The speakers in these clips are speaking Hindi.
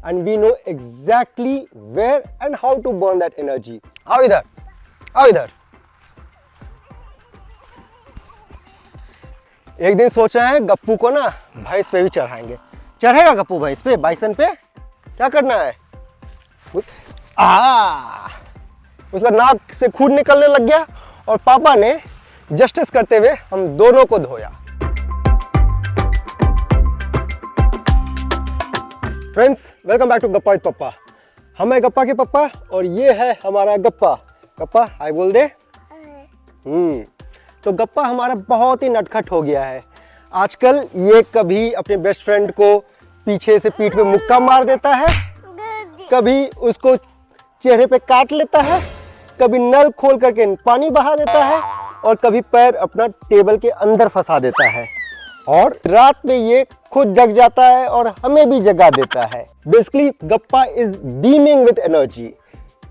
and we know exactly where and how to burn that energy. आओ इधर, आओ इधर। एक दिन सोचा है गप्पू को ना भैंस पे भी चढ़ाएंगे। चढ़ेगा गप्पू भैंस पे, बाइसन पे? क्या करना है? उसका नाक से खून निकलने लग गया और पापा ने जस्टिस करते हुए हम दोनों को धोया। फ्रेंड्स, वेलकम बैक टू गप्पा विद पप्पा। हम है गप्पा के पप्पा और ये है हमारा गप्पा। गप्पा हाय बोल दे। तो गप्पा हमारा बहुत ही नटखट हो गया है आजकल। ये कभी अपने बेस्ट फ्रेंड को पीछे से पीठ पे मुक्का मार देता है, कभी उसको चेहरे पे काट लेता है, कभी नल खोल करके पानी बहा देता है और कभी पैर अपना टेबल के अंदर फंसा देता है और रात में ये खुद जग जाता है और हमें भी जगा देता है। बेसिकली गप्पा इज बीमिंग विद एनर्जी।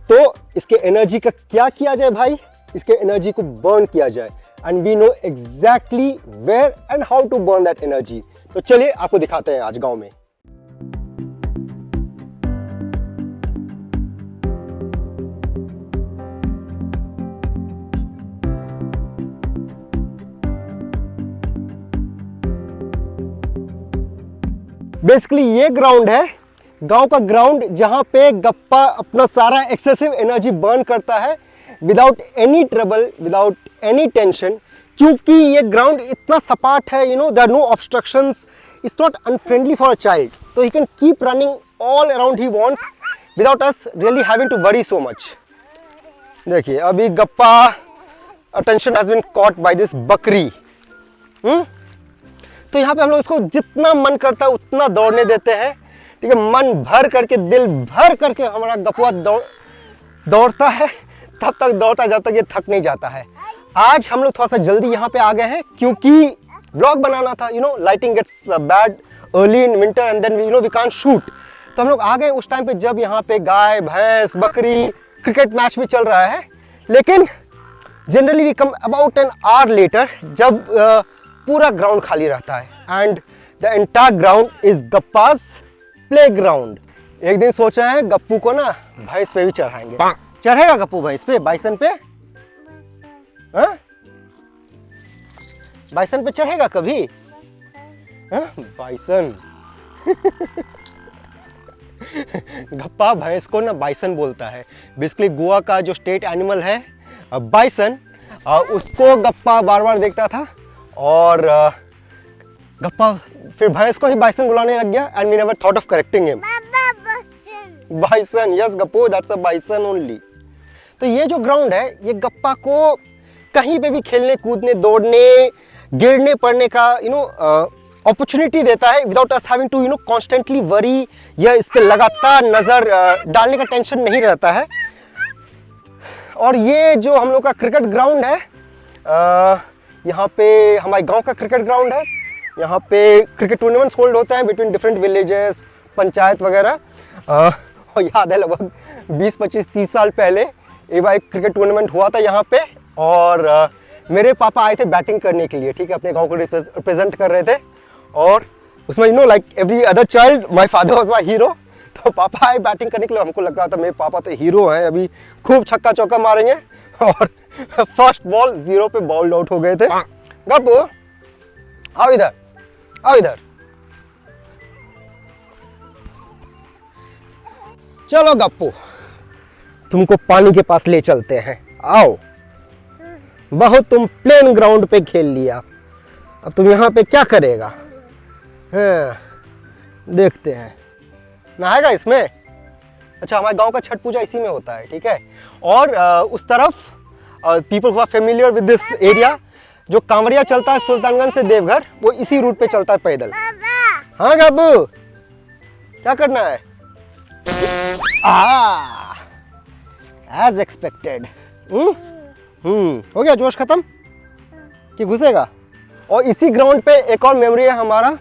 तो इसके एनर्जी का क्या किया जाए भाई? इसके एनर्जी को बर्न किया जाए and we know exactly where and how to burn that energy. तो चलिए आपको दिखाते हैं आज गांव में। बेसिकली ये ग्राउंड है, गांव का ग्राउंड, जहां पे गप्पा अपना सारा एक्सेसिव एनर्जी बर्न करता है without any trouble, without any tension. क्योंकि ये ग्राउंड इतना सपाट है, there are no obstructions, it's not unfriendly for a child. तो he can keep running all around he wants without us really having to worry so much. देखिए अभी Gappa attention has been caught by this बकरी। तो यहाँ पे हम लोग इसको जितना मन करता है उतना दौड़ने देते हैं, ठीक है। मन भर करके, दिल भर करके हमारा गपुआ दौड़ता है, तब तक दौड़ता है जब तक ये थक नहीं जाता है। आज हम लोग थोड़ा सा जल्दी यहाँ पे आ गए हैं क्योंकि व्लॉग बनाना था। Lighting gets bad early in winter and then we can't shoot. तो हम लोग आ गए उस टाइम पे जब यहाँ पे गाय, भैंस, बकरी, क्रिकेट मैच भी चल रहा है। लेकिन generally we come about an hour later, जब पूरा ग्राउंड खाली रहता है and the entire ground is Gappa's playground. एक दिन सोचा है गप्पू को ना भैंस पे भी चढ़ाएंगे। चढ़ेगा गप्पू भैंस पे, बाइसन पे? हाँ? बाइसन पे चढ़ेगा कभी? हाँ? बाइसन गप्पा भैंस को ना बाइसन बोलता है। बेसिकली गोवा का जो स्टेट एनिमल है बाइसन, उसको गप्पा बार बार देखता था और गप्पा फिर भैंस को ही बाइसन बुलाने लग गया and we never thought of correcting him. Bison, yes Gappu, that's a bison only. तो ये जो ग्राउंड है ये गप्पा को कहीं पे भी खेलने, कूदने, दौड़ने, गिरने पड़ने का अपॉर्चुनिटी देता है without us having to constantly worry, या इस पे लगातार नजर डालने का टेंशन नहीं रहता है। और ये जो हम लोग का क्रिकेट ग्राउंड है, यहाँ पे हमारे गांव का क्रिकेट ग्राउंड है। यहाँ पे क्रिकेट टूर्नामेंट्स होल्ड होते हैं बिटवीन डिफरेंट विलेजेस, पंचायत वगैरह। और याद है लगभग 20, 25, 30 साल पहले एक बार क्रिकेट टूर्नामेंट हुआ था यहाँ पे और मेरे पापा आए थे बैटिंग करने के लिए, ठीक है, अपने गांव को रिप्रेजेंट कर रहे थे। और उसमें like every other child my father was my hero. तो पापा आए बैटिंग करने के लिए, हमको लग रहा था मेरे पापा तो हीरो हैं, अभी खूब छक्का चौका मारेंगे। और फर्स्ट बॉल 0 पे बॉल्ड आउट हो गए थे। गप्पू आओ इधर, आओ इधर। चलो गप्पू, तुमको पानी के पास ले चलते हैं, आओ। बहुत तुम प्लेन ग्राउंड पे खेल लिया, अब तुम यहाँ पे क्या करेगा? हाँ, देखते हैं। नहाएगा इसमें? अच्छा, हमारे गांव का छठ पूजा इसी में होता है, ठीक है। और उस तरफ people who are familiar with this area, जो कांवरिया चलता है सुल्तानगंज से देवघर, वो इसी रूट पे चलता है पैदल। हाँ गप्पू, क्या करना है? As expected. हो गया जोश खत्म कि घुसेगा? और इसी ग्राउंड पे एक और मेमोरी है हमारा।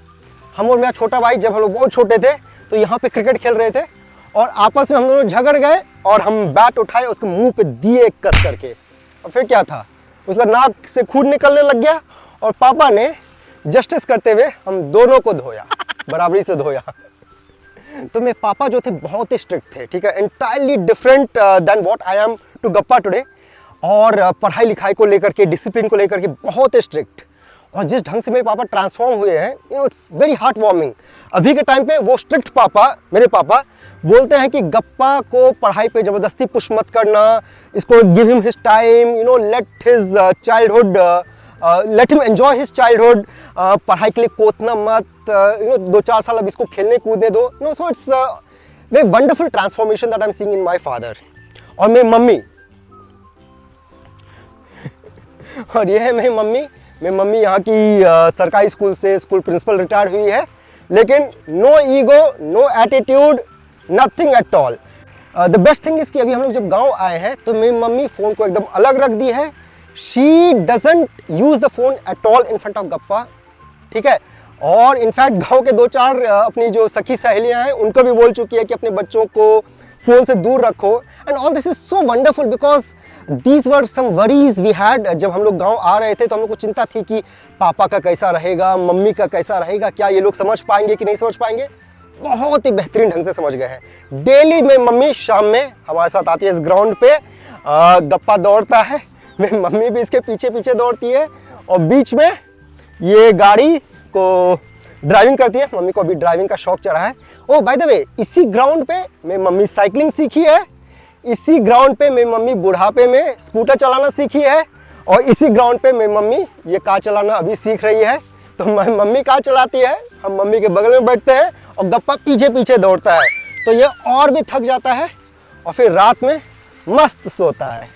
हम और मेरा छोटा भाई जब हम लोग बहुत छोटे थे तो यहाँ पे क्रिकेट खेल रहे थे और आपस में हम दोनों झगड़ गए और हम बैट उठाए, उसके मुंह पे दिए कस करके। और फिर क्या था, उसका नाक से खून निकलने लग गया और पापा ने जस्टिस करते हुए हम दोनों को धोया, बराबरी से धोया। तो मेरे पापा जो थे बहुत ही स्ट्रिक्ट थे, ठीक है, entirely different than what I am to Gappa today. और पढ़ाई लिखाई को लेकर के, डिसिप्लिन को लेकर के बहुत स्ट्रिक्ट। और जिस ढंग से मेरे पापा ट्रांसफॉर्म हुए हैं, इट्स वेरी हार्ट वार्मिंग। अभी के टाइम पे वो स्ट्रिक्ट पापा, मेरे पापा बोलते हैं कि गप्पा को पढ़ाई पे ज़बरदस्ती पुश मत करना, इसको give him his time, late his childhood, let him enjoy his childhood, पढ़ाई के लिए कोतना मत, 2-4 साल अब इसको खेलने कूदने दो। So it's very wonderful transformation that I am seeing in my father. और मेरी मम्मी और ये है मेरी मम्मी यहाँ की सरकारी स्कूल से स्कूल प्रिंसिपल रिटायर्ड हुई है, लेकिन no ego, no attitude, nothing at all. The best thing is कि अभी हम लोग जब गांव आए हैं तो मेरी मम्मी फ़ोन को एकदम अलग रख दी है। She doesn't use the phone at all in front of गप्पा, ठीक है। और इनफैक्ट गांव के 2-4 अपनी जो सखी सहेलियां हैं उनको भी बोल चुकी है कि अपने बच्चों को फ़ोन से दूर रखो। And all this is so wonderful because these were some worries we had. जब हम लोग गांव आ रहे थे तो हम लोग को चिंता थी कि पापा का कैसा रहेगा, मम्मी का कैसा रहेगा, क्या ये लोग समझ पाएंगे कि नहीं समझ पाएंगे। बहुत ही बेहतरीन ढंग से समझ गए हैं। डेली में मम्मी शाम में हमारे साथ आती है इस ग्राउंड पे, गप्पा दौड़ता है, मेरी मम्मी भी इसके पीछे पीछे दौड़ती है और बीच में ये गाड़ी को ड्राइविंग करती है। मम्मी को अभी ड्राइविंग का शौक चढ़ा है। ओ बाय द वे, इसी ग्राउंड पे मेरी मम्मी साइकिलिंग सीखी है, इसी ग्राउंड पे मेरी मम्मी बुढ़ापे में स्कूटर चलाना सीखी है, और इसी ग्राउंड पे मेरी मम्मी ये कार चलाना अभी सीख रही है। तो मम्मी कार चलाती है, हम मम्मी के बगल में बैठते हैं और गप्पा पीछे पीछे दौड़ता है, तो ये और भी थक जाता है और फिर रात में मस्त सोता है।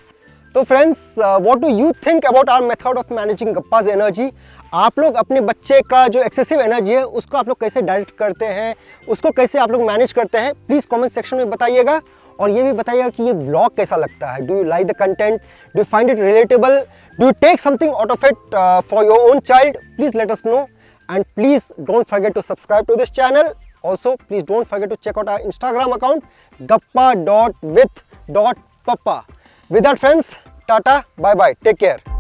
तो friends, what do you think about our method of managing Gappa's energy? आप लोग अपने बच्चे का जो एक्सेसिव एनर्जी है उसको आप लोग कैसे डायरेक्ट करते हैं, उसको कैसे आप लोग मैनेज करते हैं, प्लीज़ कमेंट सेक्शन में बताइएगा। और ये भी बताइएगा कि ये व्लॉग कैसा लगता है। Do you like the content? Do you find it relatable? Do you take something out of it for your own child? Please let us know, and please don't forget to subscribe to this channel. Also, please don't forget to check out our Instagram account gappa.with.papa. With that, friends, tata, bye bye, take care.